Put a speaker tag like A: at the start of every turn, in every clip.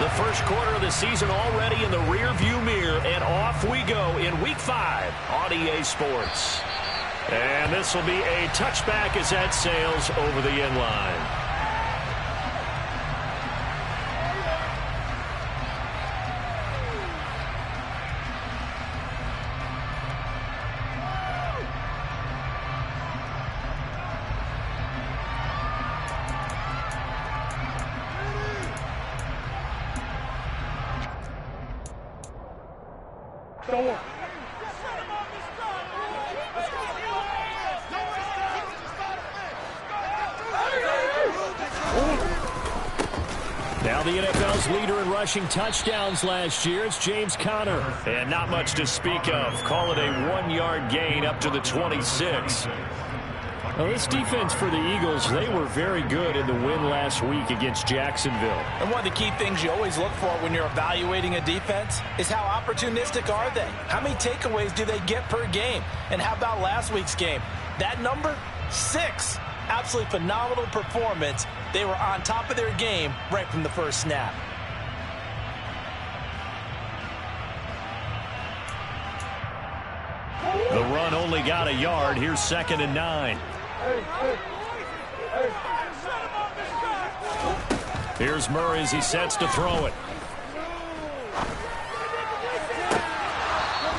A: The first quarter of the season already in the rearview mirror, and off we go in Week 5 on EA Sports. And this will be a touchback as that sails over the end line. Now the NFL's leader in rushing touchdowns last year, it's James Conner. And not much to speak of. Call it a 1-yard gain up to the 26. Well, this defense for the Eagles, they were very good in the win last week against Jacksonville.
B: And one of the key things you always look for when you're evaluating a defense is how opportunistic are they? How many takeaways do they get per game? And how about last week's game? That number, 6. Absolutely phenomenal performance. They were on top of their game right from the first snap.
A: The run only got a yard. Here's 2nd and 9. Here's Murray as he sets to throw it.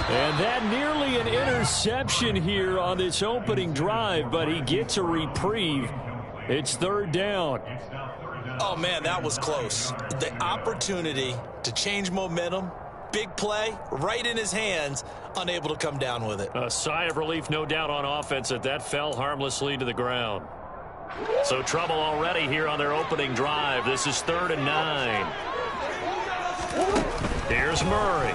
A: And that nearly an interception here on this opening drive, but he gets a reprieve. It's 3rd down.
B: Oh, man, that was close. The opportunity to change momentum, big play, right in his hands, unable to come down with it.
A: A sigh of relief, no doubt, on offense that fell harmlessly to the ground. So trouble already here on their opening drive. This is 3rd and 9. Here's Murray.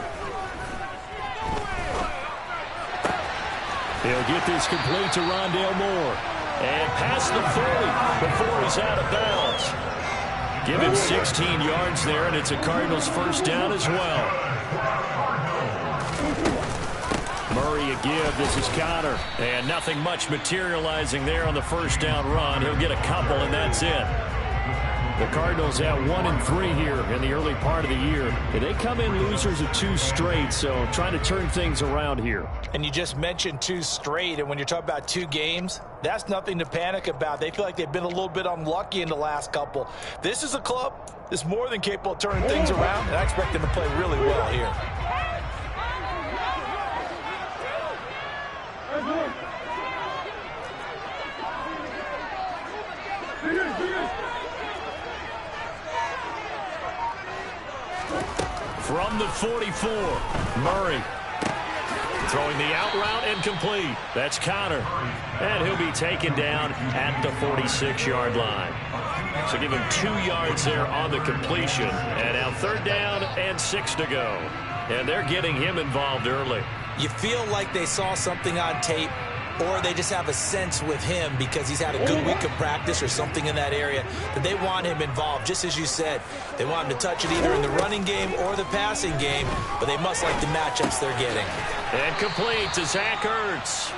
A: He'll get this complete to Rondale Moore. And past the 30 before he's out of bounds. Give him 16 yards there, and it's a Cardinals first down as well. Murray a give. This is Conner. And nothing much materializing there on the first down run. He'll get a couple, and that's it. The Cardinals at 1-3 here in the early part of the year. They come in losers of 2 straight, so trying to turn things around here.
B: And you just mentioned 2 straight, and when you're talking about 2 games, that's nothing to panic about. They feel like they've been a little bit unlucky in the last couple. This is a club that's more than capable of turning things around, and I expect them to play really well here.
A: From the 44, Murray throwing the out route and complete. That's Conner. And he'll be taken down at the 46-yard line. So give him 2 yards there on the completion. And now 3rd down and 6 to go. And they're getting him involved early.
B: You feel like they saw something on tape, or they just have a sense with him because he's had a good week of practice or something in that area that they want him involved. Just as you said, they want him to touch it either in the running game or the passing game, but they must like the matchups they're getting.
A: And complete to Zach Ertz.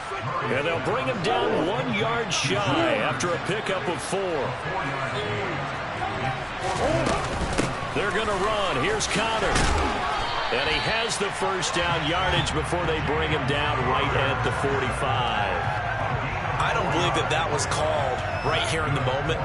A: And they'll bring him down 1 yard shy after a pickup of 4. They're going to run. Here's Conner. And he has the first down yardage before they bring him down right at the 45.
B: I don't believe that was called right here in the moment.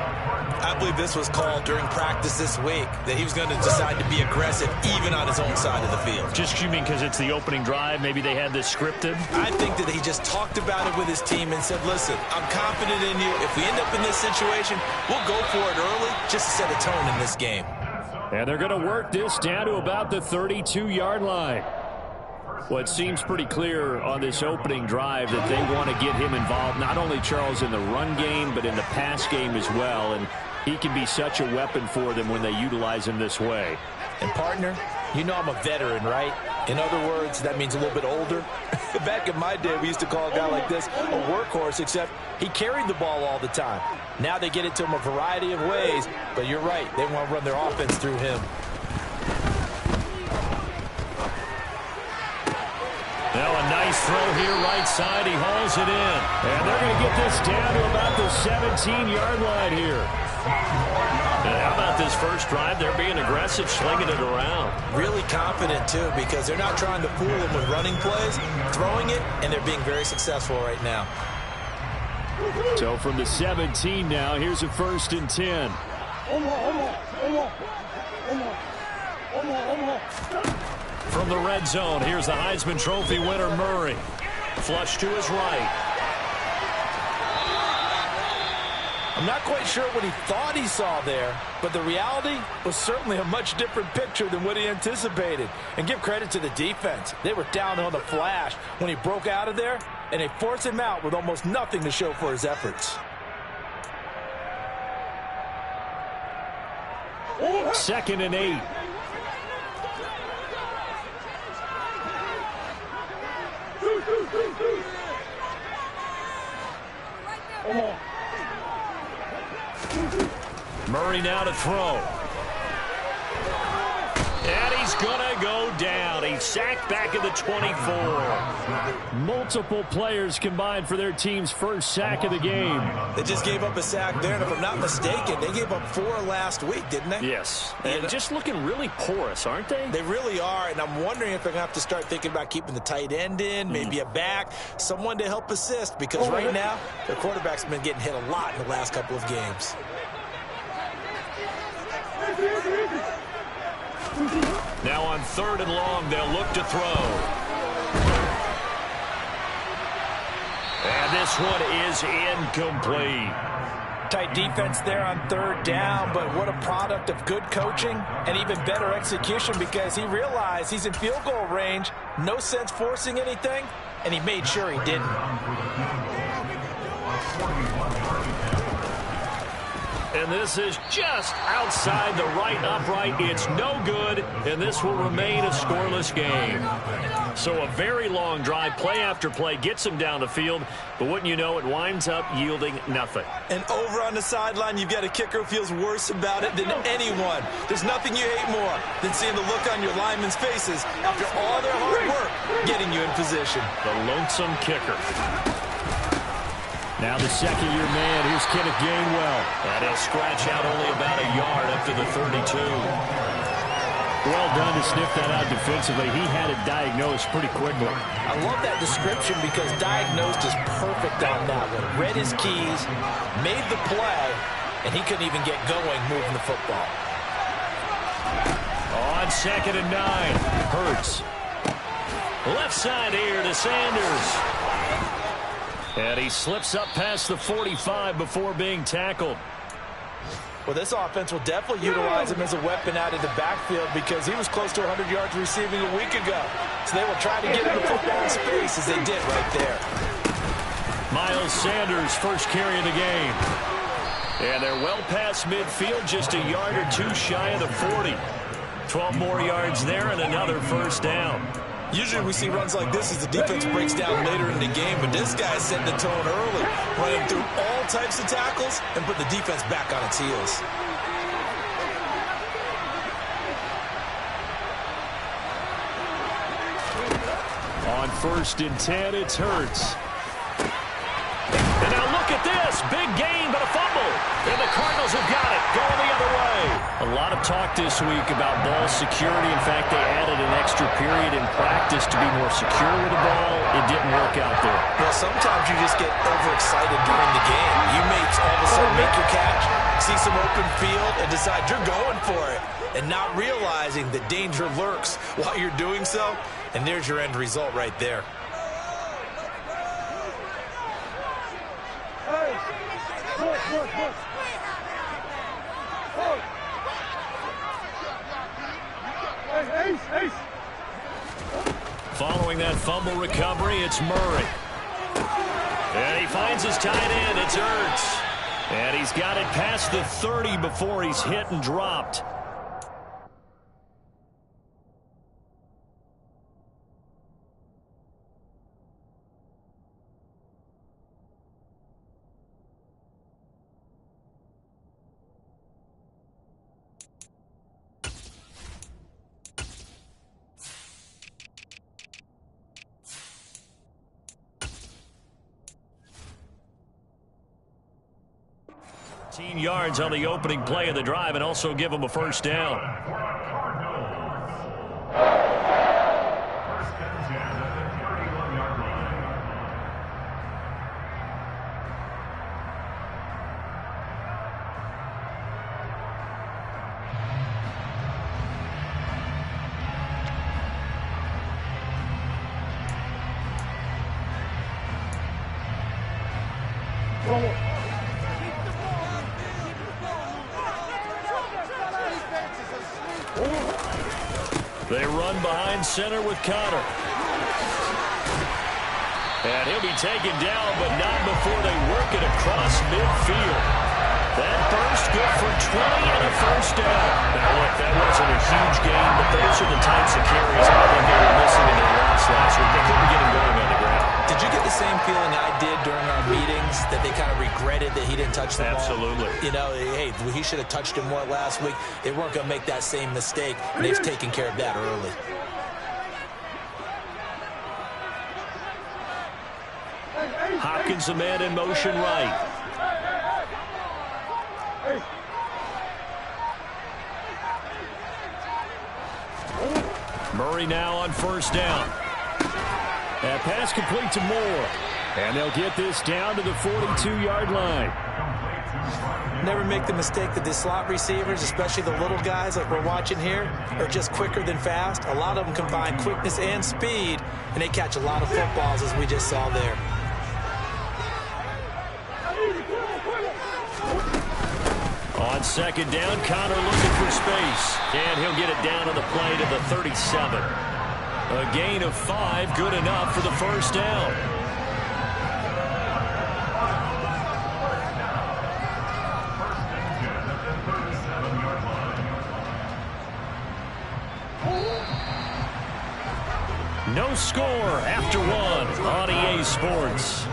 B: I believe this was called during practice this week, that he was going to decide to be aggressive even on his own side of the field.
A: Just, you mean because it's the opening drive? Maybe they had this scripted?
B: I think that he just talked about it with his team and said, listen, I'm confident in you. If we end up in this situation, we'll go for it early just to set a tone in this game.
A: And they're going to work this down to about the 32-yard line. Well, it seems pretty clear on this opening drive that they want to get him involved, not only, Charles, in the run game, but in the pass game as well. And he can be such a weapon for them when they utilize him this way.
B: And, partner, you know I'm a veteran, right? In other words, that means a little bit older. Back in my day, we used to call a guy like this a workhorse, except he carried the ball all the time. Now they get it to him a variety of ways, but you're right. They want to run their offense through him.
A: Now a nice throw here right side. He hauls it in. And they're going to get this down to about the 17-yard line here. And how about this first drive, they're being aggressive, slinging it around.
B: Really confident, too, because they're not trying to fool them with running plays, throwing it, and they're being very successful right now.
C: So from the 17 now, here's a 1st and 10.
A: From the red zone, here's the Heisman Trophy winner, Murray. Flush to his right.
B: I'm not quite sure what he thought he saw there, but the reality was certainly a much different picture than what he anticipated. And give credit to the defense. They were down on the flash when he broke out of there, and they forced him out with almost nothing to show for his efforts.
A: 2nd and 8. Murray now to throw. And he's going to go down. He's sacked back at the 24.
C: Multiple players combined for their team's first sack of the game.
B: They just gave up a sack there, and if I'm not mistaken, they gave up 4 last week, didn't they?
A: Yes. And just looking really porous, aren't they?
B: They really are, and I'm wondering if they're going to have to start thinking about keeping the tight end in, maybe a back, someone to help assist, because right now, their quarterback's been getting hit a lot in the last couple of games.
A: Now on 3rd and long, they'll look to throw. And this one is incomplete.
B: Tight defense there on 3rd down, but what a product of good coaching and even better execution, because he realized he's in field goal range, no sense forcing anything, and he made sure he didn't.
A: And this is just outside the right upright. It's no good, and this will remain a scoreless game. So a very long drive, play after play, gets him down the field, but wouldn't you know, it winds up yielding nothing.
B: And over on the sideline, you've got a kicker who feels worse about it than anyone. There's nothing you hate more than seeing the look on your linemen's faces after all their hard work getting you in position.
A: The lonesome kicker.
C: Now the second-year man, here's Kenneth Gainwell.
A: And he'll scratch out only about a yard up to the 32.
C: Well done to sniff that out defensively. He had it diagnosed pretty quickly.
B: I love that description because diagnosed is perfect on that one. Read his keys, made the play, and he couldn't even get going moving the football.
A: On 2nd and 9, Hurts. Left side here to Sanders. And he slips up past the 45 before being tackled.
B: Well, this offense will definitely utilize him as a weapon out of the backfield because he was close to 100 yards receiving a week ago. So they will try to get him the football in space as they did right there.
A: Miles Sanders, first carry of the game. And they're well past midfield, just a yard or two shy of the 40. 12 more yards there and another first down.
B: Usually we see runs like this as the defense breaks down later in the game, but this guy set the tone early, running through all types of tackles and put the defense back on its heels.
C: On 1st and 10, it's Hurts.
A: And now look at this. Big gain, but a fumble. And the Cardinals have got it, going the other way. A lot of talk this week about ball security. In fact, they added an extra period in practice to be more secure with the ball. It didn't work out there.
B: Well, sometimes you just get overexcited during the game. You may all of a sudden make your catch, see some open field, and decide you're going for it, and not realizing the danger lurks while you're doing so. And there's your end result right there.
A: Following that fumble recovery, it's Murray. And he finds his tight end. It's Ertz. And he's got it past the 30 before he's hit and dropped. 15 yards on the opening play of the drive and also give them a first down. They run behind center with Connor. And he'll be taken down, but not before they work it across midfield. That burst good for 20 and a first down. Now, look, that wasn't a huge gain, but those are the types of carries I think they were missing in their loss last week. They couldn't get him going on the ground.
B: Did you get the same feeling I did during our meetings, that they kind of regretted that he didn't touch the ball?
A: Absolutely.
B: You know, hey, he should have touched him more last week. They weren't going to make that same mistake, and they've taken care of that early.
A: Hopkins, a man in motion right. Murray now on first down. That pass complete to Moore. And they'll get this down to the 42-yard line.
B: Never make the mistake that the slot receivers, especially the little guys like we're watching here, are just quicker than fast. A lot of them combine quickness and speed, and they catch a lot of footballs, as we just saw there.
A: On second down, Connor looking for space. And he'll get it down on the play to the 37. A gain of 5, good enough for the first down. No score after 1 on EA Sports.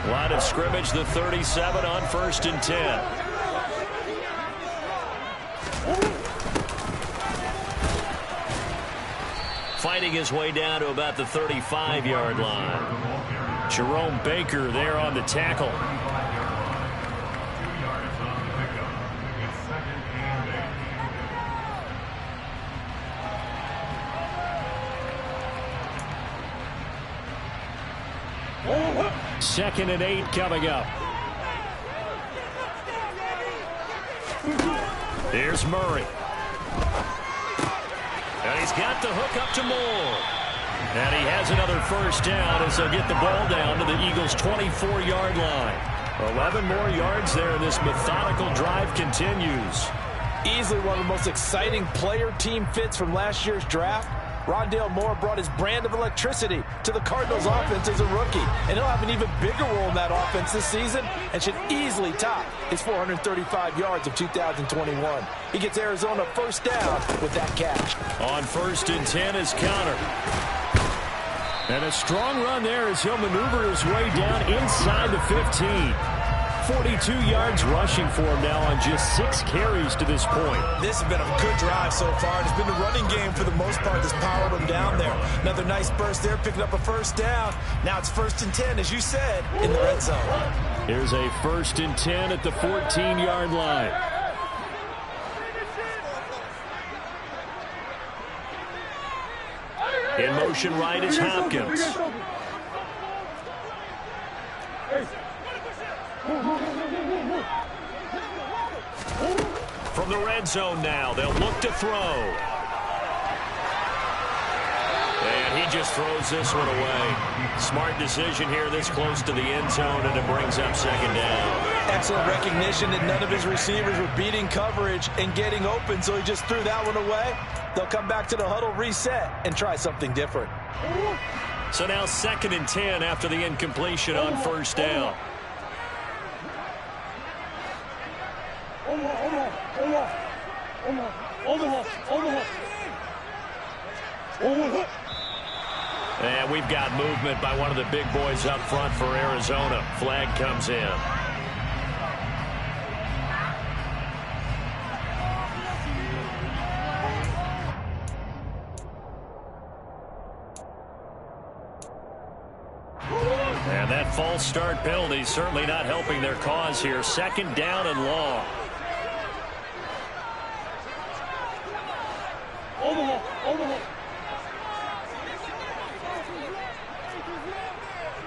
A: Line of scrimmage, the 37 on 1st and 10. Fighting his way down to about the 35-yard line. Jerome Baker there on the tackle. Second and 8 coming up. Here's Murray. And he's got the hook up to Moore. And he has another first down as they'll get the ball down to the Eagles' 24-yard line. 11 more yards there, and this methodical drive continues.
B: Easily one of the most exciting player-team fits from last year's draft. Rondale Moore brought his brand of electricity to the Cardinals offense as a rookie, and he'll have an even bigger role in that offense this season and should easily top his 435 yards of 2021. He gets Arizona first down with that catch.
A: On 1st and 10 is Connor. And a strong run there as he'll maneuver his way down inside the 15. 42 yards rushing for him now on just 6 carries to this point.
B: This has been a good drive so far. It's been the running game for the most part that's powered him down there. Another nice burst there, picking up a first down. Now it's 1st and 10, as you said, in the red zone.
A: Here's a 1st and 10 at the 14-yard line. In motion right is Hopkins. From the red zone now, they'll look to throw. And he just throws this one away. Smart decision here this close to the end zone, and it brings up second down.
B: Excellent recognition that none of his receivers were beating coverage and getting open, so he just threw that one away. They'll come back to the huddle, reset, and try something different.
A: So now 2nd and 10 after the incompletion on first down. And we've got movement by one of the big boys up front for Arizona. Flag comes in. And that false start penalty certainly not helping their cause here. Second down and long.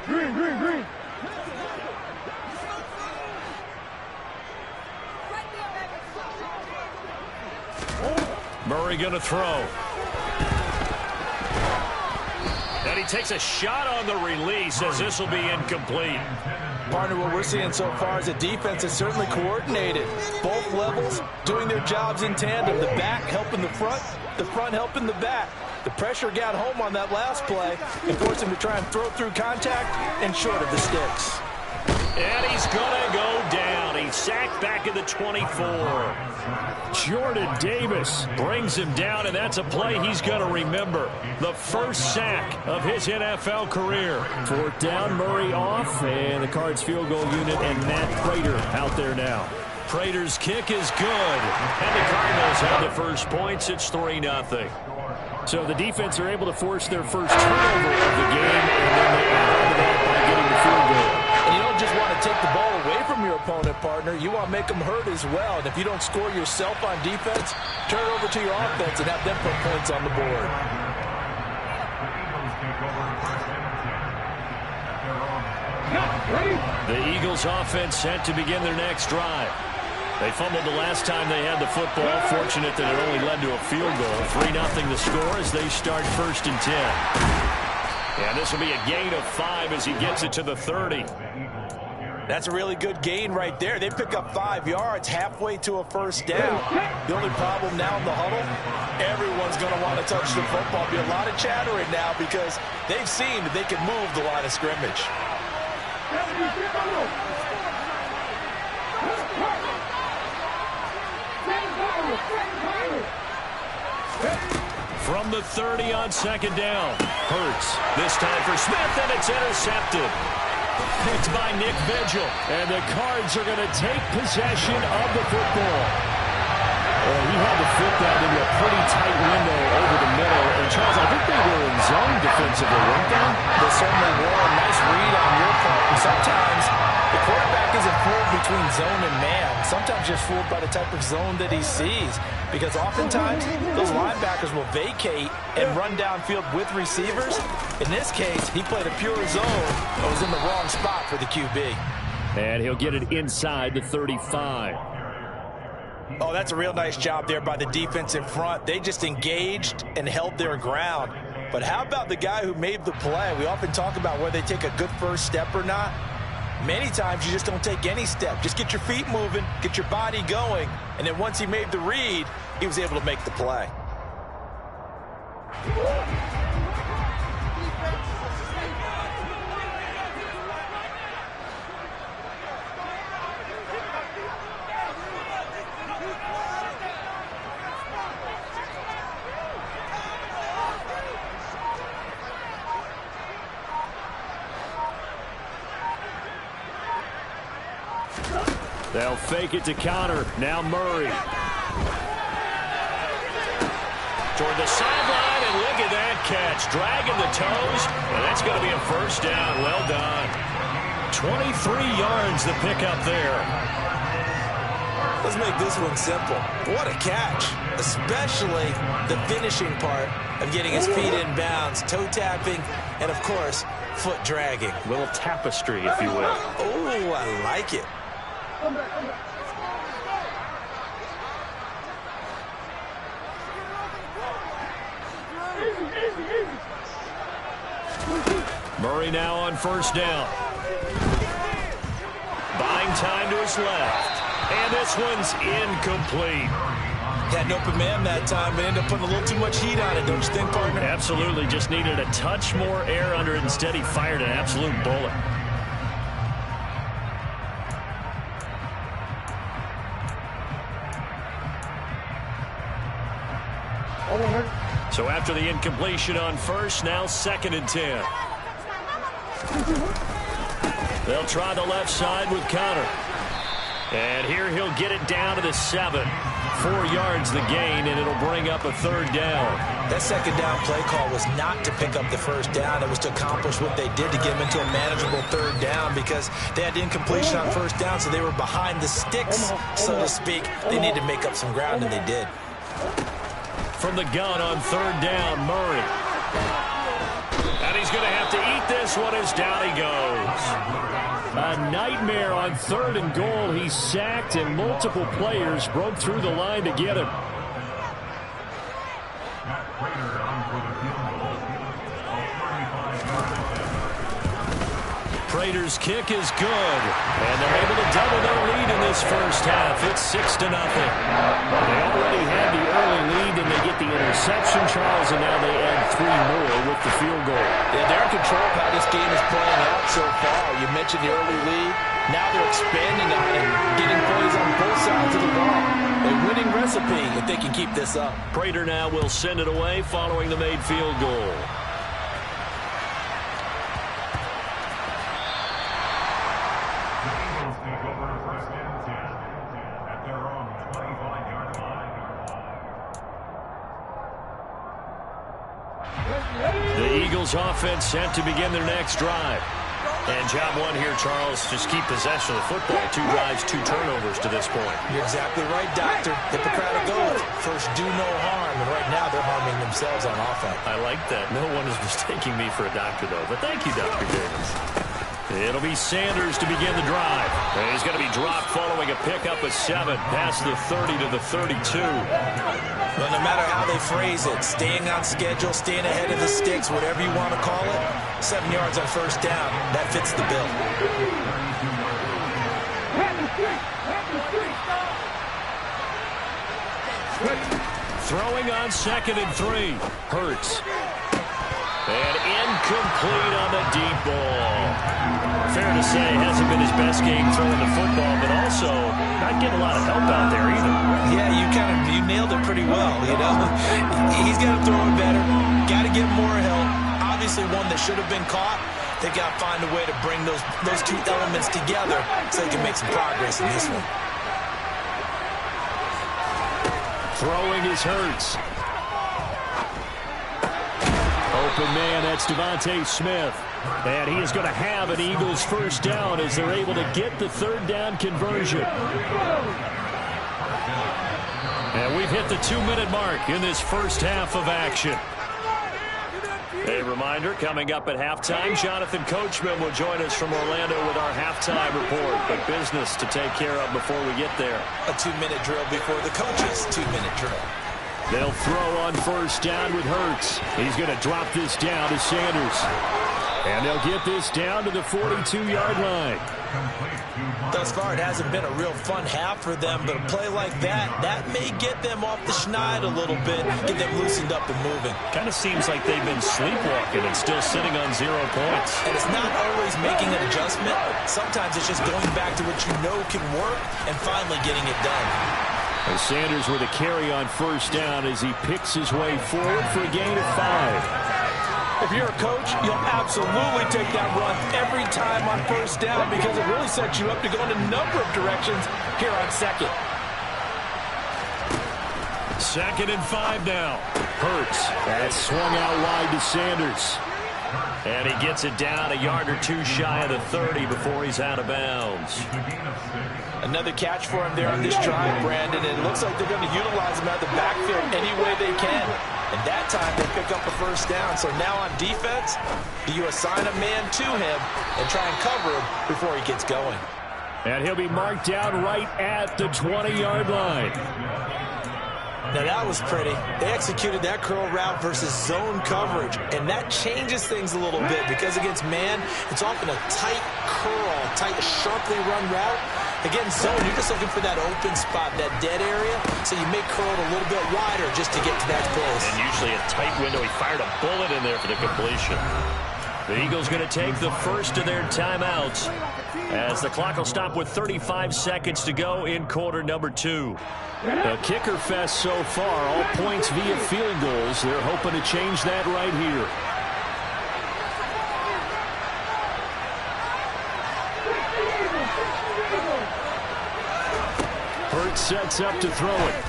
D: Green.
A: Murray going to throw. And he takes a shot on the release as this will be incomplete.
B: Partner, what we're seeing so far is the defense is certainly coordinated. Both levels doing their jobs in tandem. The back helping the front helping the back. The pressure got home on that last play and forced him to try and throw through contact and short of the sticks.
A: And he's going to go down. He's sacked back at the 24. Jordan Davis brings him down, and that's a play he's going to remember. The first sack of his NFL career. Fourth down, Murray off, and the Cards field goal unit and Matt Prater out there now. Prater's kick is good, and the Cardinals have the first points. It's 3-0. So the defense are able to force their first turnover of the game, and then they add on to that by getting the field goal.
B: And you don't just want to take the ball away from your opponent, partner. You want to make them hurt as well. And if you don't score yourself on defense, turn it over to your offense and have them put points on the board.
A: The Eagles offense set to begin their next drive. They fumbled the last time they had the football. Fortunate that it only led to a field goal. 3-0 the score as they start 1st and 10. And this will be a gain of 5 as he gets it to the 30.
B: That's a really good gain right there. They pick up 5 yards halfway to a first down. The only problem now in the huddle, everyone's going to want to touch the football. Be a lot of chattering now because they've seen that they can move the line of scrimmage.
A: From the 30 on 2nd down. Hurts. This time for Smith, and it's intercepted. Picked by Nick Vigil. And the Cards are going to take possession of the football. He had to fit that into a pretty tight window over the middle. And, Charles, I think they were in zone defensively, weren't they?
B: They certainly were. A nice read on your part. And sometimes the quarterback isn't fooled between zone and man. Sometimes just fooled by the type of zone that he sees. Because oftentimes, those linebackers will vacate and run downfield with receivers. In this case, he played a pure zone but was in the wrong spot for the QB.
A: And he'll get it inside the 35.
B: Oh, that's a real nice job there by the defense in front. They just engaged and held their ground. But how about the guy who made the play? We often talk about whether they take a good first step or not. Many times you just don't take any step. Just get your feet moving, get your body going, and then once he made the read, he was able to make the play.
A: They'll fake it to counter. Now Murray. Toward the sideline, and look at that catch. Dragging the toes, and that's going to be a first down. Well done. 23 yards the pickup there.
B: Let's make this one simple. What a catch, especially the finishing part of getting his feet in bounds, toe tapping, and, of course, foot dragging.
A: A little tapestry, if you will.
B: Oh, I like it.
A: Murray now on first down. Buying time to his left. And this one's incomplete.
B: Had an open man that time, but ended up putting a little too much heat on it, don't you think, partner?
A: Absolutely. Just needed a touch more air under it. Instead, he fired an absolute bullet. So after the incompletion on first, now 2nd and 10. They'll try the left side with Conner. And here he'll get it down to the 7. 4 yards the gain, and it'll bring up a 3rd down.
B: That 2nd down play call was not to pick up the 1st down. It was to accomplish what they did to get them into a manageable 3rd down because they had incompletion on 1st down, so they were behind the sticks, so to speak. They needed to make up some ground, and they did.
A: From the gun on 3rd down, Murray. And he's going to have to eat this one as down he goes. A nightmare on 3rd and goal. He's sacked, and multiple players broke through the line to get him. Prater's kick is good, and they're able to double their lead in this first half. It's 6-0. They already had the early lead, and they get the interception, Charles, and now they add 3 more with the field goal.
B: Yeah, they're in control of how this game is playing out so far. You mentioned the early lead. Now they're expanding on it, getting plays on both sides of the ball. A winning recipe if they can keep this up.
A: Prater now will send it away following the made field goal. Offense set to begin their next drive. And job one here, Charles, just keep possession of the football. 2 drives, 2 turnovers to this point.
B: You're exactly right, Doctor. Hippocratic oath. First, do no harm. And right now, they're harming themselves on offense.
A: I like that. No one is mistaking me for a doctor, though. But thank you, Dr. Davis. It'll be Sanders to begin the drive. And he's going to be dropped following a pickup of 7 past the 30 to the 32.
B: Well, no matter how they phrase it, staying on schedule, staying ahead of the sticks, whatever you want to call it, 7 yards on 1st down, that fits the bill.
A: Throwing on 2nd and 3. Hurts. And incomplete on the deep ball. Fair to say, hasn't been his best game throwing the football, but also not getting a lot of help out there either.
B: Yeah, you nailed it pretty well, you know. He's got to throw it better. Got to get more help. Obviously one that should have been caught. They got to find a way to bring those 2 elements together so they can make some progress in this one.
A: Throwing is Hurts. Open man, that's Devontae Smith. And he is going to have an Eagles 1st down as they're able to get the 3rd down conversion. And we've hit the 2-minute mark in this first half of action. A reminder, coming up at halftime, Jonathan Coachman will join us from Orlando with our halftime report. But business to take care of before we get there.
B: A 2-minute drill before the coach's 2-minute drill.
A: They'll throw on 1st down with Hurts. He's going to drop this down to Sanders. And they'll get this down to the 42-yard line.
B: Thus far, it hasn't been a real fun half for them, but a play like that may get them off the schneid a little bit, get them loosened up and moving.
A: Kind of seems like they've been sleepwalking and still sitting on 0 points.
B: And it's not always making an adjustment. Sometimes it's just going back to what you know can work and finally getting it done.
A: And Sanders with a carry on 1st down as he picks his way forward for a gain of 5.
B: If you're a coach, you'll absolutely take that run every time on 1st down because it really sets you up to go in a number of directions here on 2nd.
A: 2nd and 5 now. Hurts. That's swung out wide to Sanders. And he gets it down a yard or 2 shy of the 30 before he's out of bounds.
B: Another catch for him there on this drive, Brandon, and it looks like they're going to utilize him out of the backfield any way they can. And that time they pick up a 1st down. So now on defense, do you assign a man to him and try and cover him before he gets going?
A: And he'll be marked down right at the 20-yard line.
B: Now that was pretty. They executed that curl route versus zone coverage, and that changes things a little bit because against man, it's often a tight curl, tight, sharply run route. Against zone, you're just looking for that open spot, that dead area, so you may curl it a little bit wider just to get to that place.
A: And usually a tight window. He fired a bullet in there for the completion. The Eagles going to take the first of their timeouts as the clock will stop with 35 seconds to go in quarter number 2.
C: A kicker fest so far, all points via field goals. They're hoping to change that right here. Hurts sets up to throw it.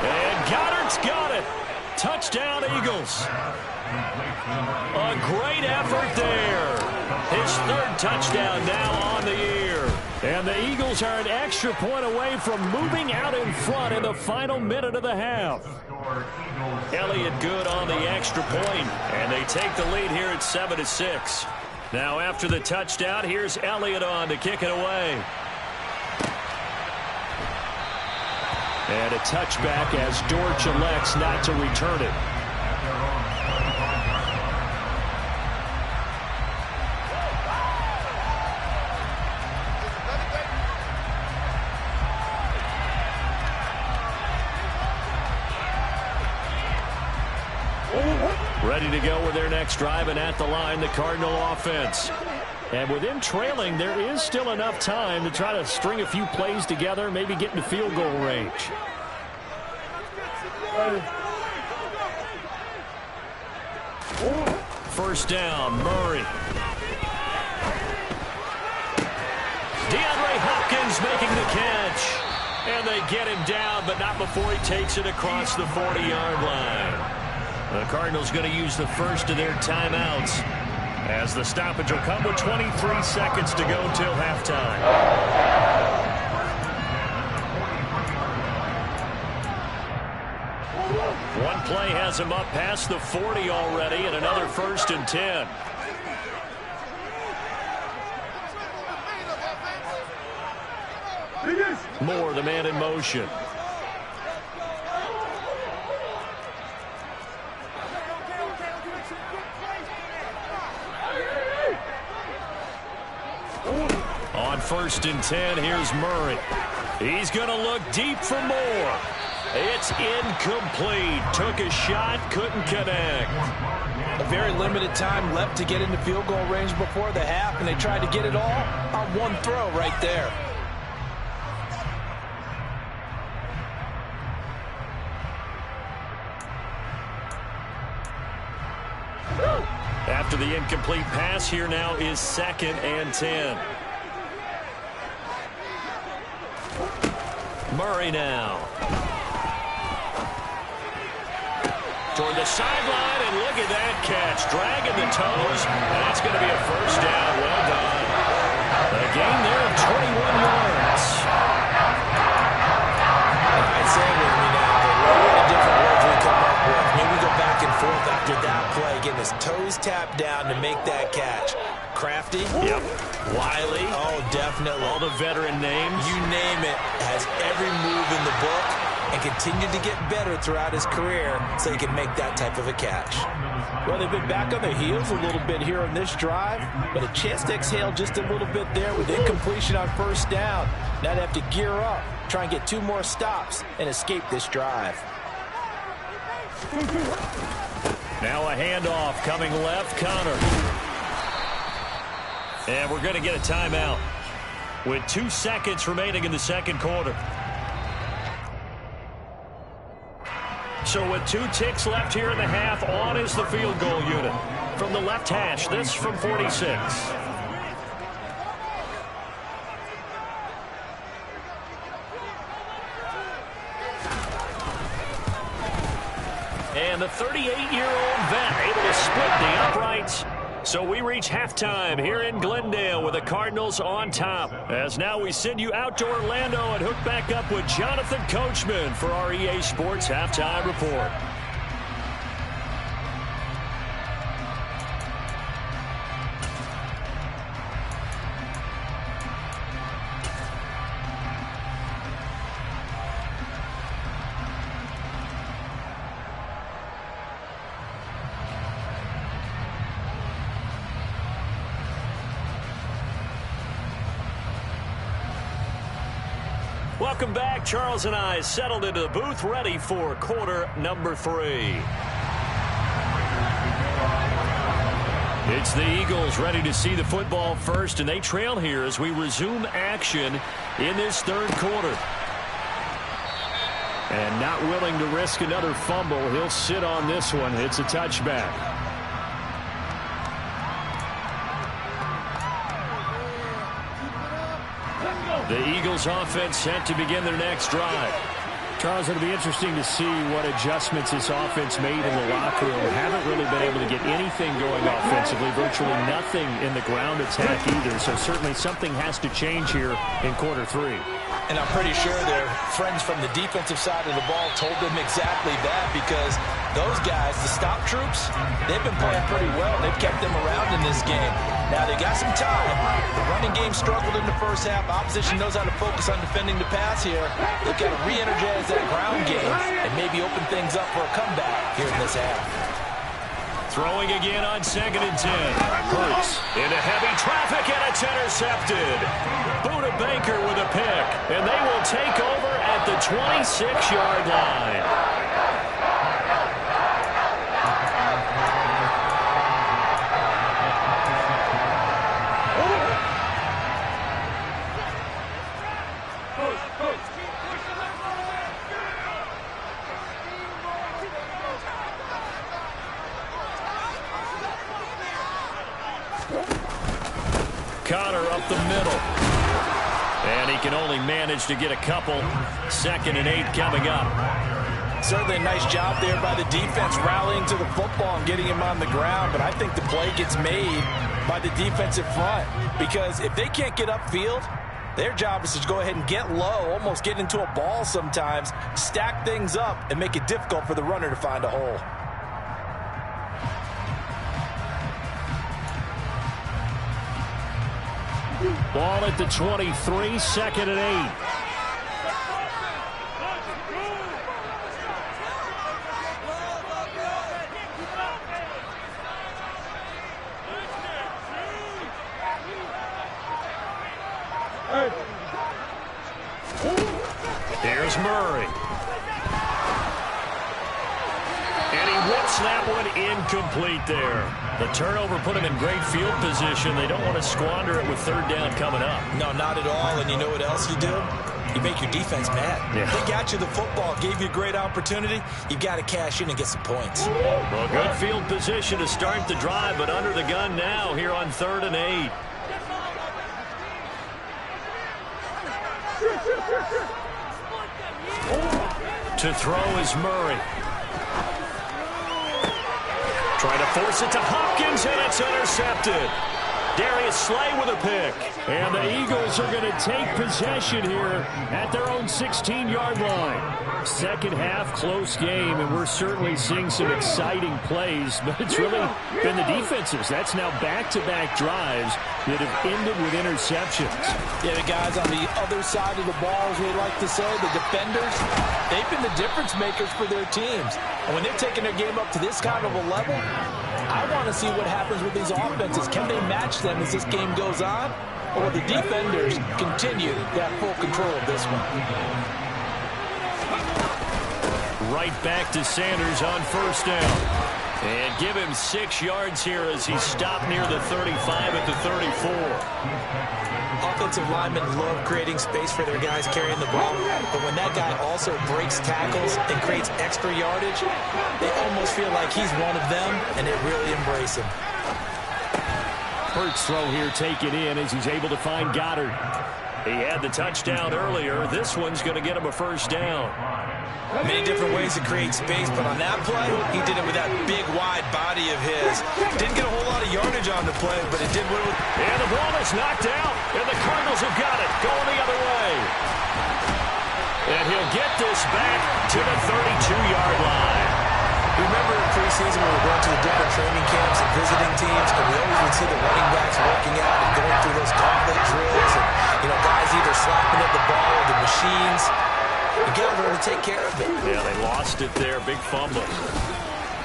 A: And Goddard's got it. Touchdown, Eagles. A great effort there. His third touchdown now on the year.
C: And the Eagles are an extra point away from moving out in front in the final minute of the half.
A: Elliott good on the extra point, and they take the lead here at 7-6. Now after the touchdown, here's Elliott on to kick it away.
C: And a touchback as Dortch elects not to return it.
A: Ready to go with their next drive, and at the line, the Cardinal offense.
C: And with them trailing, there is still enough time to try to string a few plays together, maybe get into field goal range.
A: First down, Murray. DeAndre Hopkins making the catch. And they get him down, but not before he takes it across the 40-yard line. The Cardinals going to use the first of their timeouts, as the stoppage will come with 23 seconds to go till halftime. One play has him up past the 40 already, and another 1st and 10. Moore, the man in motion. On 1st and 10, here's Murray. He's going to look deep for Moore. It's incomplete. Took a shot, couldn't connect.
B: A very limited time left to get into field goal range before the half, and they tried to get it all on one throw right there.
A: After the incomplete pass, here now is 2nd and 10. Murray now. Toward the sideline, and look at that catch. Dragging the toes, and that's going to be a first down. Well done. A gain there of 21 yards.
B: All right, say it with me now. A lot of different words we come up with. Maybe we go back and forth after that play, getting his toes tapped down to make that catch. Crafty.
A: Yep.
B: Wiley. Oh, definitely.
A: All the veteran names.
B: You name it. Has every move in the book and continued to get better throughout his career so he can make that type of a catch. Well, they've been back on their heels a little bit here on this drive, but a chance to exhale just a little bit there with incompletion on 1st down. Now they have to gear up, try and get 2 more stops, and escape this drive.
A: Now a handoff coming left, Connor. And we're going to get a timeout with 2 seconds remaining in the second quarter. So with 2 ticks left here in the half, on is the field goal unit. From the left hash, this from 46. And the 38-year-old vet able to split the uprights. So we reach halftime here in Glendale with the Cardinals on top. As now we send you out to Orlando and hook back up with Jonathan Coachman for our EA Sports Halftime Report. Welcome back. Charles and I settled into the booth, ready for quarter number 3. It's the Eagles ready to see the football first, and they trail here as we resume action in this third quarter.
C: And not willing to risk another fumble. He'll sit on this one. It's a touchback.
A: The Eagles offense set to begin their next drive.
C: Charles, it'll be interesting to see what adjustments this offense made in the locker room. Haven't really been able to get anything going offensively, virtually nothing in the ground attack either. So certainly something has to change here in quarter three.
B: And I'm pretty sure their friends from the defensive side of the ball told them exactly that, because those guys, the stop troops, they've been playing pretty well. They've kept them around in this game. Now, they got some time. The running game struggled in the first half. Opposition knows how to focus on defending the pass here. They've got to re-energize that ground game and maybe open things up for a comeback here in this half.
A: Throwing again on 2nd and 10. Hurts into heavy traffic, and it's intercepted. Buda Baker with a pick, and they will take over at the 26-yard line. Conner up the middle. And he can only manage to get a couple. 2nd and 8 coming up.
B: Certainly a nice job there by the defense rallying to the football and getting him on the ground. But I think the play gets made by the defensive front, because if they can't get upfield, their job is to go ahead and get low, almost get into a ball sometimes, stack things up, and make it difficult for the runner to find a hole.
C: Ball at the 23, 2nd and 8.
A: Here's Murray. And he whips that one incomplete there. The turnover put him in great field position. They don't want to squander it with 3rd down coming up.
B: No, not at all. And you know what else you do? You make your defense mad.
A: Yeah.
B: They got you the football, gave you a great opportunity. You've got to cash in and get some points.
A: Well, good field position to start the drive, but under the gun now here on 3rd and 8. To throw is Murray. Trying to force it to Hopkins, and it's intercepted. Darius Slay with a pick.
C: And the Eagles are going to take possession here at their own 16-yard line. Second half, close game, and we're certainly seeing some exciting plays, but it's really been the defenses. That's now back-to-back drives that have ended with interceptions.
B: Yeah, the guys on the other side of the ball, as we like to say, the defenders, they've been the difference makers for their teams. And when they're taking their game up to this kind of a level, I want to see what happens with these offenses. Can they match them as this game goes on? Or will the defenders continue to have full control of this one?
A: Right back to Sanders on 1st down. And give him 6 yards here as he stopped near the 35 at the 34.
B: Offensive linemen love creating space for their guys carrying the ball, but when that guy also breaks tackles and creates extra yardage, they almost feel like he's one of them, and they really embrace him.
C: Hurts throw here taken in as he's able to find Goddard.
A: He had the touchdown earlier. This one's going to get him a 1st down.
B: Many different ways to create space, but on that play, he did it with that big, wide body of his. Didn't get a whole lot of yardage on the play, but it did what it was.
A: And the ball is knocked out, and the Cardinals have got it, going the other way. And he'll get this back to the 32-yard line.
B: Remember in preseason when we were going to the different training camps and visiting teams, and we always would see the running backs working out and going through those gauntlet drills, and, you know, guys either slapping at the ball or the machines. You got to learn to take care of it.
A: Yeah, they lost it there. Big fumble.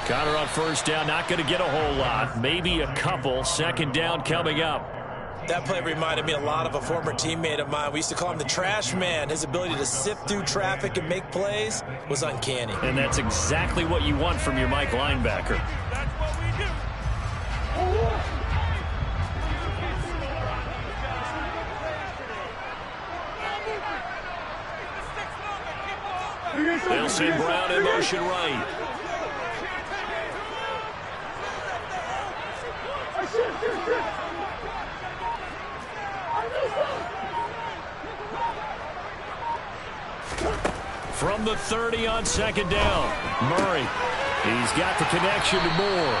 A: Conner on 1st down, not going to get a whole lot. Maybe a couple. 2nd down coming up.
B: That play reminded me a lot of a former teammate of mine. We used to call him the trash man. His ability to sift through traffic and make plays was uncanny.
A: And that's exactly what you want from your Mike linebacker.
D: That's what we do.
A: They'll send Brown in motion right. From the 30 on second down, Murray. He's got the connection to Moore.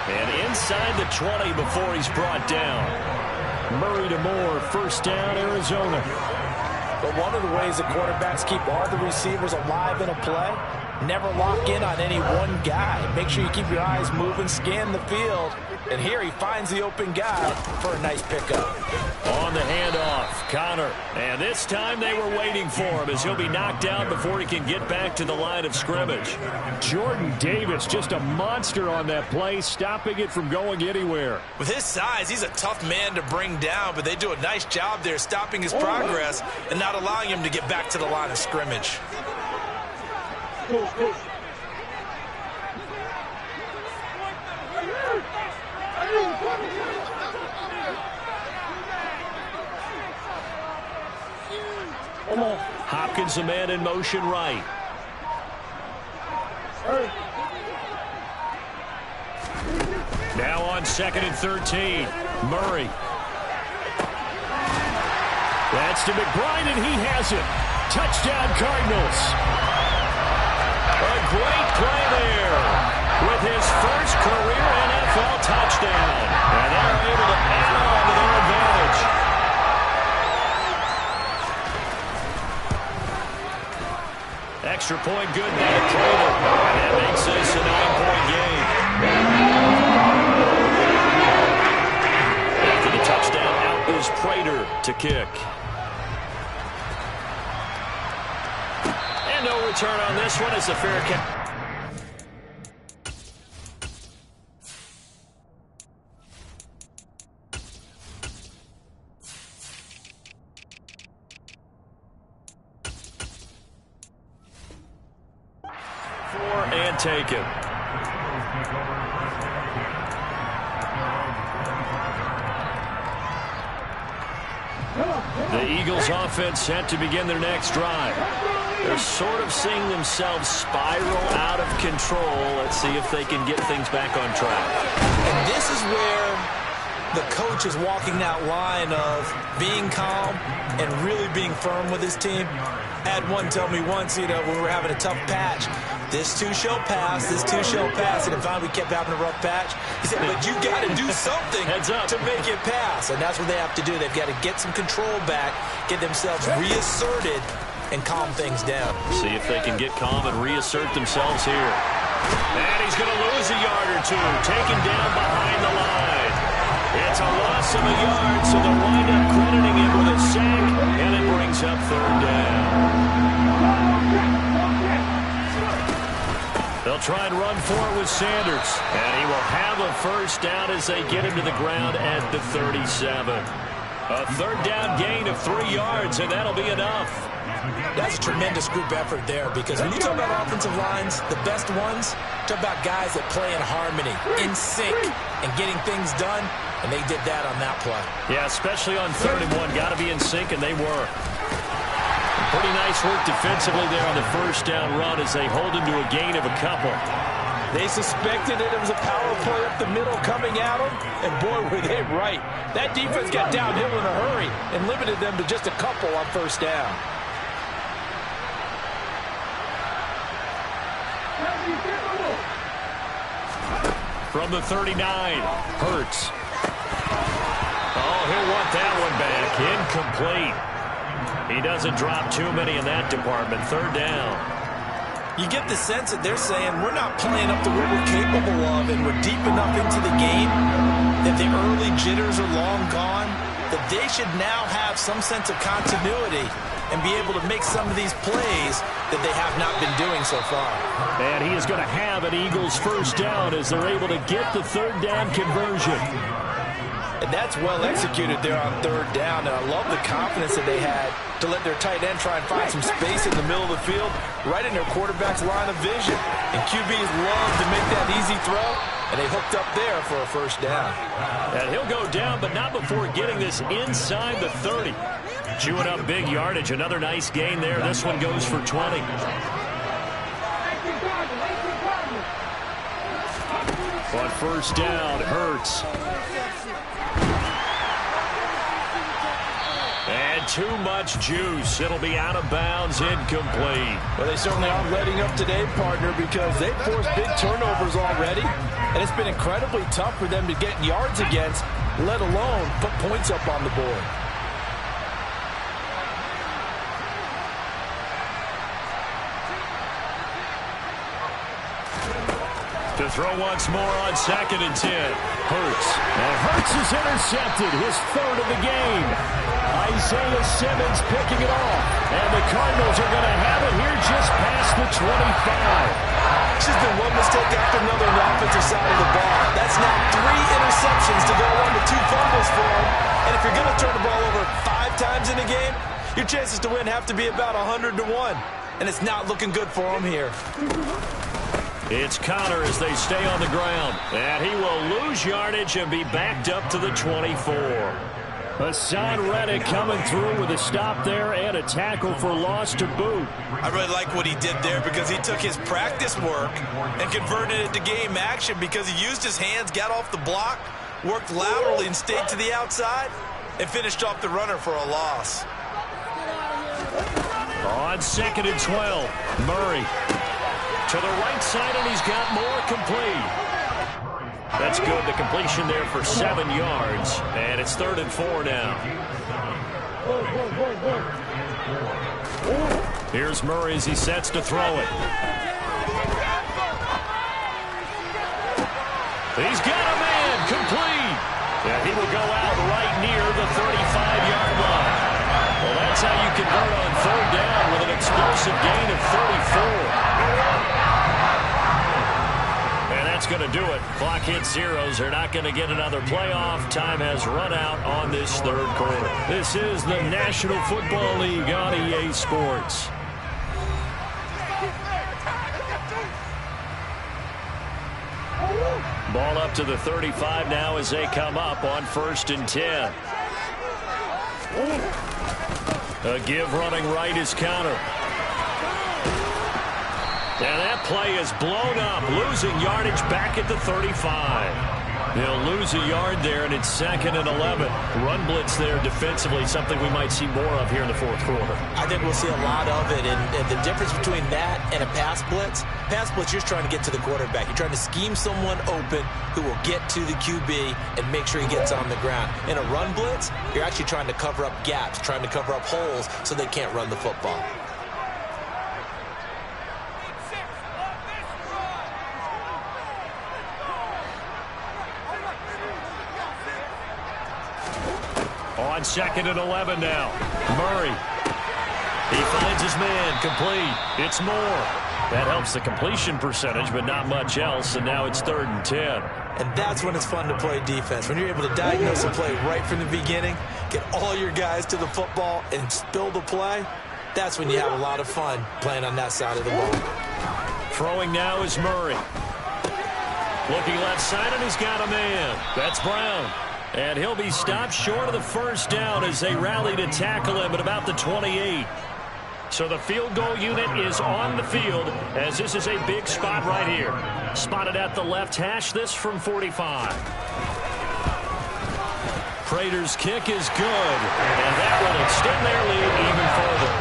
A: And inside the 20 before he's brought down. Murray to Moore, first down, Arizona.
B: But one of the ways the quarterbacks keep all the receivers alive in a play, never lock in on any one guy. Make sure you keep your eyes moving, scan the field. And here he finds the open guy for a nice pickup.
A: On the handoff, Connor. And this time they were waiting for him as he'll be knocked out before he can get back to the line of scrimmage.
C: Jordan Davis, just a monster on that play, stopping it from going anywhere.
B: With his size, he's a tough man to bring down, but they do a nice job there stopping his progress and not allowing him to get back to the line of scrimmage.
A: Hopkins, a man in motion right. Now on second and 13, Murray.
C: That's to McBride, and he has it. Touchdown, Cardinals.
A: A great play there with his first career NFL touchdown. And they're able to add on to their advantage. Extra point good by Prater. That makes this a 9-point game. After the touchdown, out is Prater to kick. And no return on this one. It's a fair catch. And take it. The Eagles offense set to begin their next drive. They're sort of seeing themselves spiral out of control. Let's see if they can get things back on track.
B: And this is where the coach is walking that line of being calm and really being firm with his team. I had one tell me once, when we were having a tough patch, this too shall pass, this too shall pass. And finally we kept having a rough patch. He said, but you got to do something to make it pass. And that's what they have to do. They've got to get some control back, get themselves reasserted, and calm things down.
A: See if they can get calm and reassert themselves here. And he's going to lose a yard or two, taken down behind the line. It's a loss of a yard, so they'll wind up crediting him with a sack, and it brings up third down. They'll try and run for it with Sanders. And he will have a first down as they get him to the ground at the 37. A third down gain of 3 yards, and that'll be enough.
B: That's a tremendous group effort there, because when you talk about offensive lines, the best ones, talk about guys that play in harmony, in sync, and getting things done, and they did that on that play.
A: Yeah, especially on 3rd and 1. Got to be in sync, and they were. Pretty nice work defensively there on the first down run as they hold him to a gain of a couple.
B: They suspected it was a power play up the middle coming at them, and boy, were they right. That defense got downhill in a hurry and limited them to just a couple on first down.
A: From the 39, Hurts. Oh, he'll want that one back. Incomplete. He doesn't drop too many in that department. Third down.
B: You get the sense that they're saying we're not playing up to what we're capable of, and we're deep enough into the game that the early jitters are long gone, that they should now have some sense of continuity and be able to make some of these plays that they have not been doing so far.
C: And he is going to have an Eagles first down as they're able to get the third down conversion.
B: And that's well executed there on third down. And I love the confidence that they had to let their tight end try and find some space in the middle of the field, right in their quarterback's line of vision. And QBs love to make that easy throw. And they hooked up there for a first down.
A: And he'll go down, but not before getting this inside the 30. Chewing up big yardage. Another nice gain there. This one goes for 20. On first down, Hurts. And too much juice. It'll be out of bounds, incomplete.
B: Well, they certainly aren't letting up today, partner, because they've forced big turnovers already. And it's been incredibly tough for them to get yards against, let alone put points up on the board.
A: To throw once more on 2nd and 10. Hurts.
C: And Hurts is intercepted, his third of the game. Isaiah Simmons picking it off. And the Cardinals are going to have it here just past the 25.
B: It's just been one mistake after another on the offensive side of the ball. That's now 3 interceptions to go along with 2 fumbles for him. And if you're going to turn the ball over 5 times in a game, your chances to win have to be about 100 to 1. And it's not looking good for him here.
A: It's Connor as they stay on the ground. And he will lose yardage and be backed up to the 24.
C: Hassan Reddick coming through with a stop there and a tackle for loss to boot.
B: I really like what he did there because he took his practice work and converted it to game action because he used his hands, got off the block, worked laterally and stayed to the outside, and finished off the runner for a loss.
A: On 2nd and 12, Murray. To the right side, and he's got more complete. That's good. The completion there for 7 yards. And it's 3rd and 4 now. Here's Murray as he sets to throw it. He's got a man. Complete. And he will go out right near the 35-yard line. Well, that's how you convert on 3rd down with an explosive gain of 34. That's going to do it. Clock hits zeros. They're not going to get another playoff. Time has run out on this 3rd quarter. This is the National Football League on EA Sports. Ball up to the 35 now as they come up on 1st and 10. A give running right is Connor. And that play is blown up, losing yardage back at the 35. They'll lose a yard there, and it's 2nd and 11. Run blitz there defensively, something we might see more of here in the 4th quarter.
B: I think we'll see a lot of it, and the difference between that and a pass blitz, you're trying to get to the quarterback. You're trying to scheme someone open who will get to the QB and make sure he gets on the ground. In a run blitz, you're actually trying to cover up gaps, trying to cover up holes so they can't run the football.
A: On 2nd and 11 now. Murray. He finds his man. Complete. It's Moore. That helps the completion percentage, but not much else, and now it's 3rd and 10.
B: And that's when it's fun to play defense. When you're able to diagnose a play right from the beginning, get all your guys to the football, and spill the play, that's when you have a lot of fun playing on that side of the ball.
A: Throwing now is Murray. Looking left side, and he's got a man. That's Brown. And he'll be stopped short of the 1st down as they rally to tackle him at about the 28. So the field goal unit is on the field as this is a big spot right here. Spotted at the left hash, this from 45. Prater's kick is good, and that will extend their lead even further.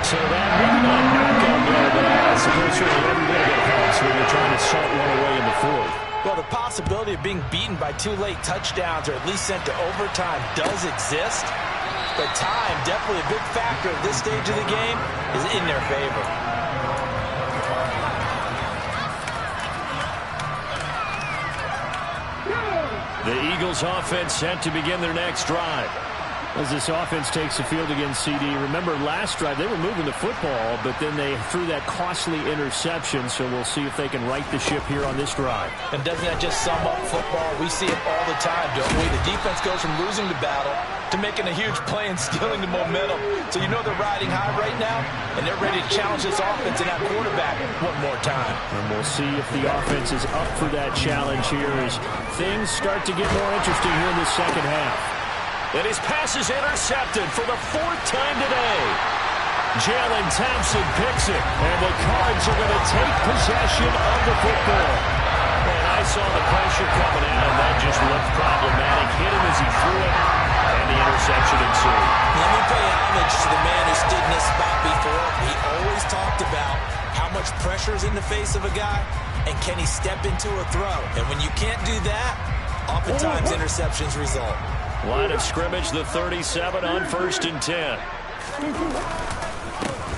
A: So that maybe not knockout blow, but I suppose certainly every bit of it helps when you're trying to salt one away in the 4th.
B: Well, the possibility of being beaten by 2 late touchdowns or at least sent to overtime does exist. But time, definitely a big factor at this stage of the game, is in their favor.
A: The Eagles offense set to begin their next drive.
C: As this offense takes the field against CD, remember last drive they were moving the football, but then they threw that costly interception, so we'll see if they can right the ship here on this drive.
B: And doesn't that just sum up football? We see it all the time, don't we? The defense goes from losing the battle to making a huge play and stealing the momentum. So you know they're riding high right now, and they're ready to challenge this offense and that quarterback one more time.
C: And we'll see if the offense is up for that challenge here as things start to get more interesting here in the second half.
A: And his pass is intercepted for the 4th time today. Jalen Thompson picks it, and the Cards are going to take possession of the football. And I saw the pressure coming at him. That just looked problematic. Hit him as he threw it, and the interception ensued.
B: Let me pay homage to the man who stood in this spot before. He always talked about how much pressure is in the face of a guy, and can he step into a throw. And when you can't do that, oftentimes interceptions result.
A: Line of scrimmage, the 37 on 1st and 10.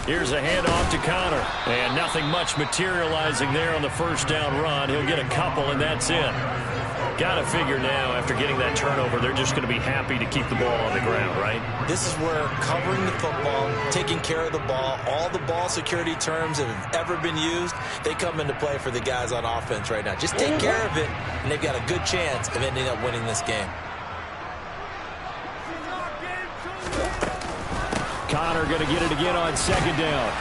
A: Here's a handoff to Connor. And nothing much materializing there on the first down run. He'll get a couple, and that's it. Got to figure now, after getting that turnover, they're just going to be happy to keep the ball on the ground, right?
B: This is where covering the football, taking care of the ball, all the ball security terms that have ever been used, they come into play for the guys on offense right now. Just take care of it, and they've got a good chance of ending up winning this game.
C: Connor going to get it again on 2nd down.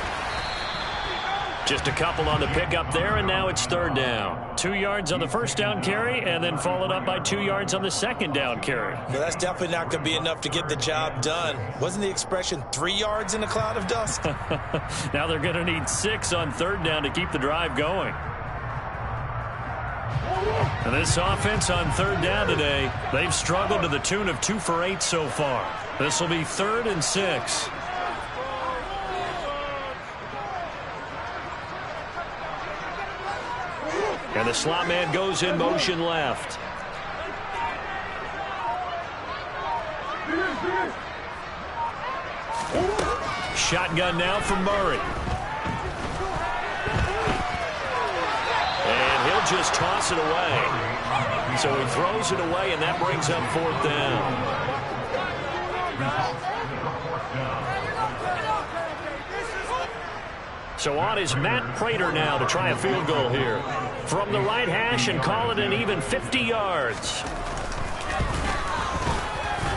A: Just a couple on the pickup there, and now it's 3rd down. 2 yards on the first down carry, and then followed up by 2 yards on the 2nd down carry.
B: Well, that's definitely not going to be enough to get the job done. Wasn't the expression 3 yards in a cloud of dust?
A: Now they're going to need 6 on 3rd down to keep the drive going. And this offense on 3rd down today, they've struggled to the tune of 2 for 8 so far. This will be 3rd and 6. And the slot man goes in motion left. Shotgun now from Murray. And he'll just toss it away. So he throws it away, and that brings up 4th down. So on is Matt Prater now to try a field goal here. From the right hash and call it an even 50 yards.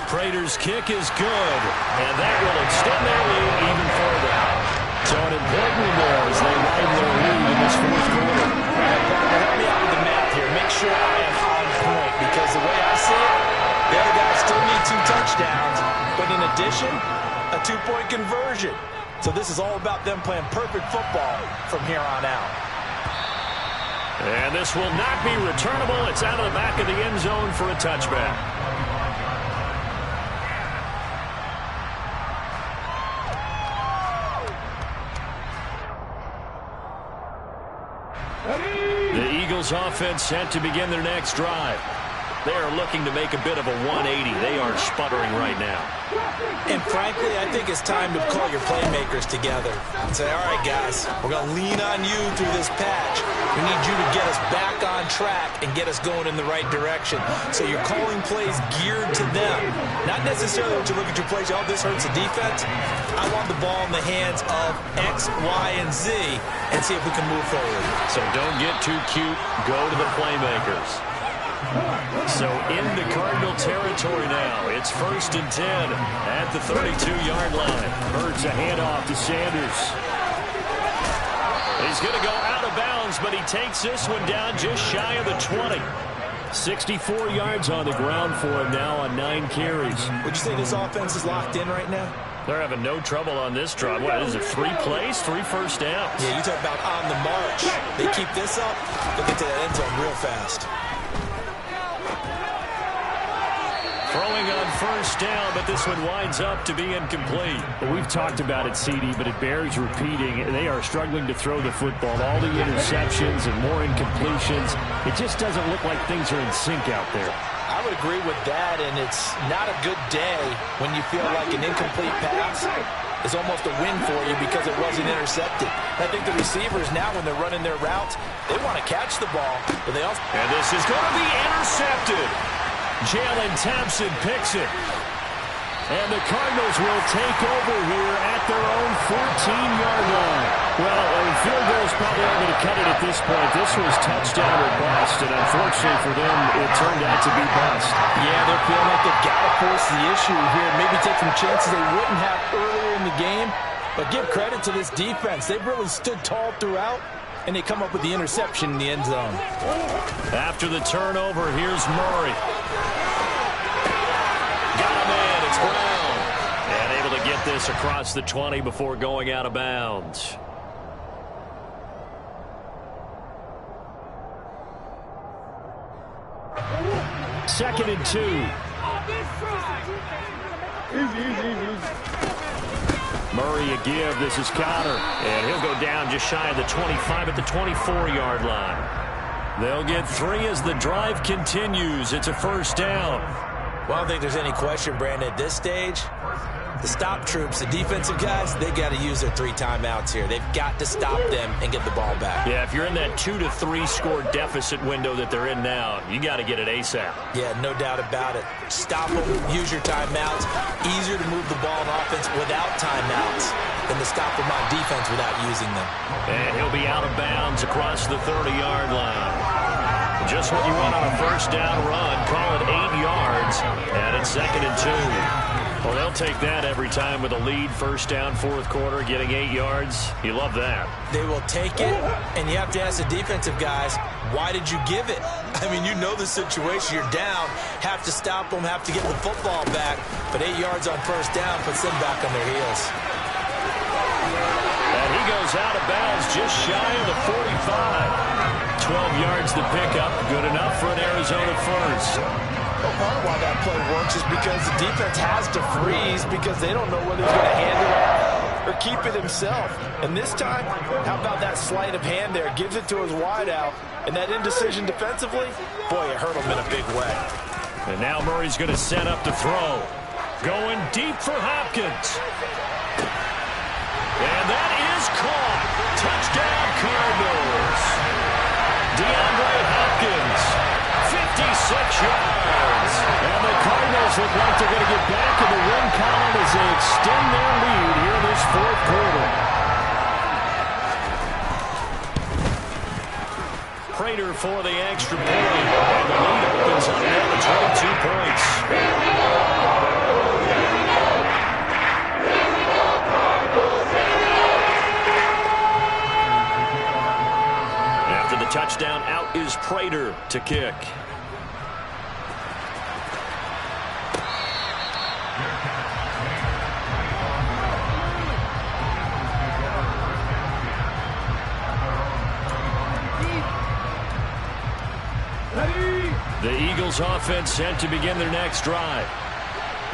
A: Prater's kick is good, and that will extend their lead even further. So an important one there as they widen their lead in this 4th quarter.
B: Help me out with the math here. Make sure I am on point, because the way I see it, the other guys still need 2 touchdowns, but in addition, a 2-point conversion. So this is all about them playing perfect football from here on out.
A: And this will not be returnable. It's out of the back of the end zone for a touchback. The Eagles offense set to begin their next drive. They are looking to make a bit of a 180. They are sputtering right now.
B: And frankly, I think it's time to call your playmakers together and say, all right, guys, we're going to lean on you through this patch. We need you to get us back on track and get us going in the right direction. So you're calling plays geared to them. Not necessarily what you look at your plays, oh, this hurts the defense. I want the ball in the hands of X, Y, and Z and see if we can move forward.
A: So don't get too cute. Go to the playmakers. So into Cardinal territory now. It's 1st and 10 at the 32-yard line.
C: Hurts a handoff to Sanders.
A: He's going to go out of bounds, but he takes this one down just shy of the 20.
C: 64 yards on the ground for him now on 9 carries.
B: Would you say this offense is locked in right now?
A: They're having no trouble on this drive. What is it, 3 plays, 3 first downs?
B: Yeah, you talk about on the march. They keep this up, they'll get to that end zone real fast.
A: Throwing on first down, but this one winds up to be incomplete.
C: Well, we've talked about it, CD, but it bears repeating. They are struggling to throw the football. All the interceptions and more incompletions. It just doesn't look like things are in sync out there.
B: I would agree with that, and it's not a good day when you feel like an incomplete pass is almost a win for you because it wasn't intercepted. I think the receivers now, when they're running their routes, they want to catch the ball, but they also...
A: And this is going to be intercepted. Jalen Thompson picks it.
C: And the Cardinals will take over here at their own 14-yard line. Well, field goals probably aren't going to cut it at this point. This was touchdown or bust, and unfortunately for them, it turned out to be bust.
B: Yeah, they're feeling like they've got to force the issue here, maybe take some chances they wouldn't have earlier in the game. But give credit to this defense. They've really stood tall throughout, and they come up with the interception in the end zone.
A: After the turnover, here's Murray. Got a man, it's Brown. And able to get this across the 20 before going out of bounds.
C: Second and 2. Murray a give. This is Conner.
A: And he'll go down just shy of the 25 at the 24-yard line. They'll get 3 as the drive continues. It's a first down.
B: Well, I don't think there's any question, Brandon, at this stage. The stop troops, the defensive guys, they got to use their 3 timeouts here. They've got to stop them and get the ball back.
A: Yeah, if you're in that 2 to 3 score deficit window that they're in now, you got to get it ASAP.
B: Yeah, no doubt about it. Stop them, use your timeouts. Easier to move the ball on offense without timeouts than to stop them on defense without using them.
A: And he'll be out of bounds across the 30-yard line. Just what you want on a first down run. Call it 8 yards, and it's second and 2. Well, they'll take that every time with a lead, first down, fourth quarter, getting 8 yards. You love that.
B: They will take it, and you have to ask the defensive guys, why did you give it? I mean, you know the situation. You're down, have to stop them, have to get the football back. But 8 yards on first down puts them back on their heels.
A: And he goes out of bounds just shy of the 45. 12 yards to pick up. Good enough for an Arizona first.
B: Well, part of why that play works is because the defense has to freeze because they don't know whether he's going to hand it off or keep it himself. And this time, how about that sleight of hand there? Gives it to his wideout. And that indecision defensively, boy, it hurt him in a big way.
A: And now Murray's going to set up to throw. Going deep for Hopkins. And that is caught. Touchdown, Cardinals. DeAndre Hopkins, 56 yards.
C: And the Cardinals look like they're going to get back in the win column as they extend their lead here in this fourth quarter.
A: Prater for the extra point. And the lead opens up now to 22 points. After the touchdown, out is Prater to kick. The Eagles offense set to begin their next drive.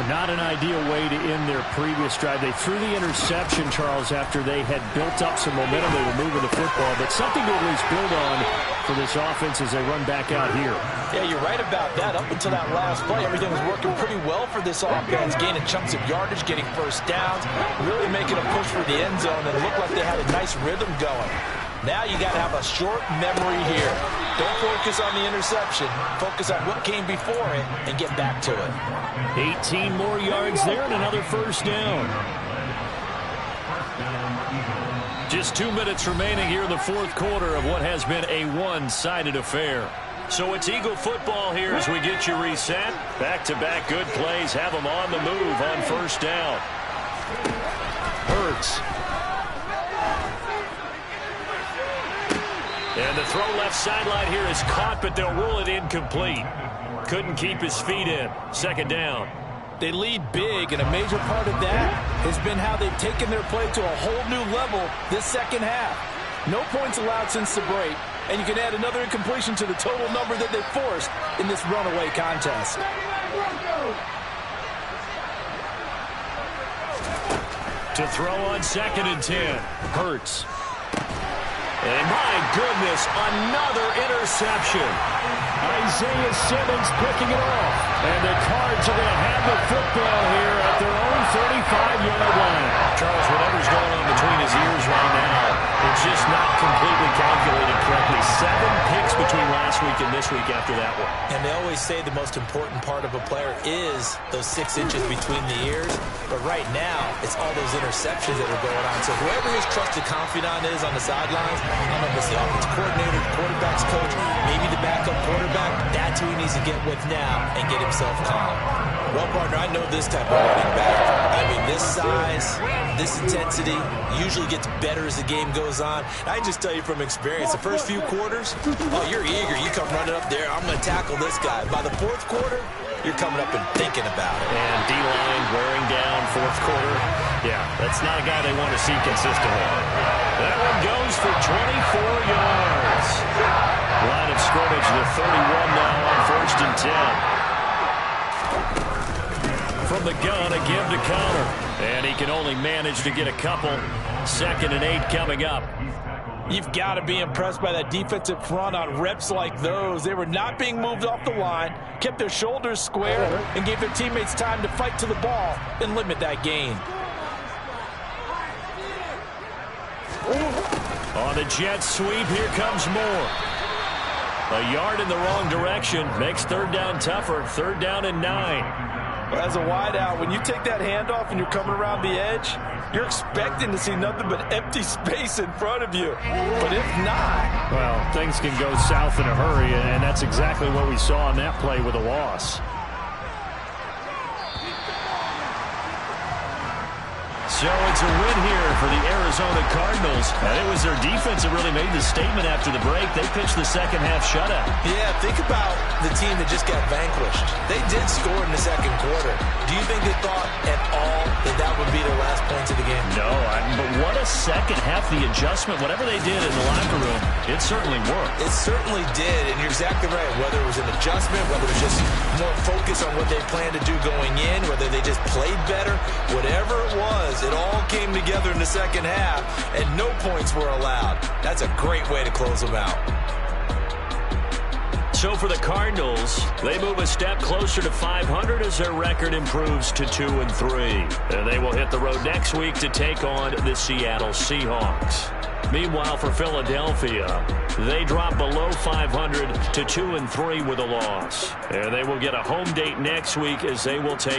C: Not an ideal way to end their previous drive. They threw the interception, Charles, after they had built up some momentum. They were moving the football, but something to at least build on for this offense as they run back out here.
B: Yeah, you're right about that. Up until that last play, everything was working pretty well for this offense, gaining chunks of yardage, getting first downs, really making a push for the end zone, and it looked like they had a nice rhythm going. Now you got to have a short memory here. Don't focus on the interception. Focus on what came before it and get back to it.
C: 18 more yards there and another first down.
A: Just 2 minutes remaining here in the fourth quarter of what has been a one-sided affair. So it's Eagle football here as we get you reset. Back-to-back good plays have them on the move on first down.
C: Hurts.
A: And the throw left sideline here is caught, but they'll rule it incomplete. Couldn't keep his feet in. Second down.
B: They lead big, and a major part of that has been how they've taken their play to a whole new level this second half. No points allowed since the break, and you can add another incompletion to the total number that they forced in this runaway contest.
A: To throw on second and 10.
C: Hurts.
A: And my goodness, another interception.
C: Isaiah Simmons picking it off. And the Cards are going to have the football here at their own 35-yard line.
A: Charles, whatever's going on between his ears right now, it's just not completely calculated correctly. 7 picks between last last week and this week after that one.
B: And they always say the most important part of a player is those 6 inches between the ears. But right now, it's all those interceptions that are going on. So whoever his trusted confidant is on the sidelines, I don't know if it's the offensive coordinator, the quarterback's coach, maybe the backup quarterback, that's who he needs to get with now and get himself calm. Well, partner, I know this type of running back. I mean, this size, this intensity usually gets better as the game goes on. I can just tell you from experience, the first few quarters, oh, you're eager. You come running up there, I'm going to tackle this guy. By the 4th quarter, you're coming up and thinking about it.
A: And D-line wearing down 4th quarter. Yeah, that's not a guy they want to see consistently. That one goes for 24 yards. Line of scrimmage, the 31 now on 1st and 10. From the gun, a give to Conner. And he can only manage to get a couple. 2nd and 8 coming up.
B: You've got to be impressed by that defensive front on reps like those. They were not being moved off the line, kept their shoulders square, and gave their teammates time to fight to the ball and limit that gain.
A: On the jet sweep, here comes Moore. A yard in the wrong direction makes 3rd down tougher. 3rd down and 9.
B: As a wideout, when you take that handoff and you're coming around the edge, you're expecting to see nothing but empty space in front of you. But if not...
C: Well, things can go south in a hurry, and that's exactly what we saw on that play with a loss.
A: So it's a win here for the Arizona Cardinals. And it was their defense that really made the statement after the break. They pitched the second half shutout.
B: Yeah, think about the team that just got vanquished. They did score in the 2nd quarter. Do you think they thought at all that that would be their last points of the game?
A: No, but what a second half. The adjustment, whatever they did in the locker room, it certainly worked.
B: It certainly did, and you're exactly right. Whether it was an adjustment, whether it was just more focus on what they planned to do going in, whether they just played better, whatever it was, it all came together in the second half, and no points were allowed. That's a great way to close them out.
A: So for the Cardinals, they move a step closer to 500 as their record improves to 2-3. And they will hit the road next week to take on the Seattle Seahawks. Meanwhile, for Philadelphia, they drop below 500 to 2-3 with a loss. And they will get a home date next week as they will take